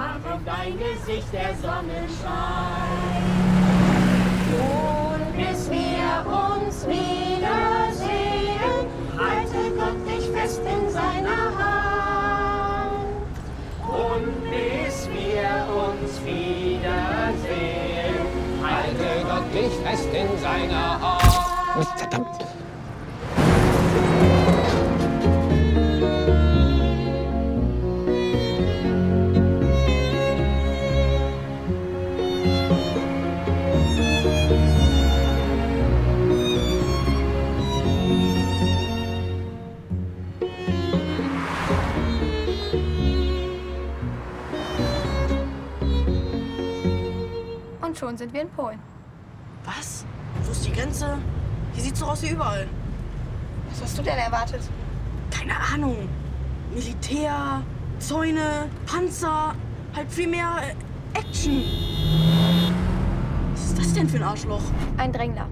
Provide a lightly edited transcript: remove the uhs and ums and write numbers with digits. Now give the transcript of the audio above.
brach auf dein Gesicht der Sonnenschein. Und bis wir uns wiedersehen, halte Gott dich fest in seiner Hand. Und bis wir uns wiedersehen, halte Gott dich fest in seiner Hand. Verdammt. Und schon sind wir in Polen. Was? Wo ist die Grenze? Hier sieht's so aus wie überall. Was hast du denn erwartet? Keine Ahnung. Militär, Zäune, Panzer, halt viel mehr Action. Was ist das denn für ein Arschloch? Ein Drängler.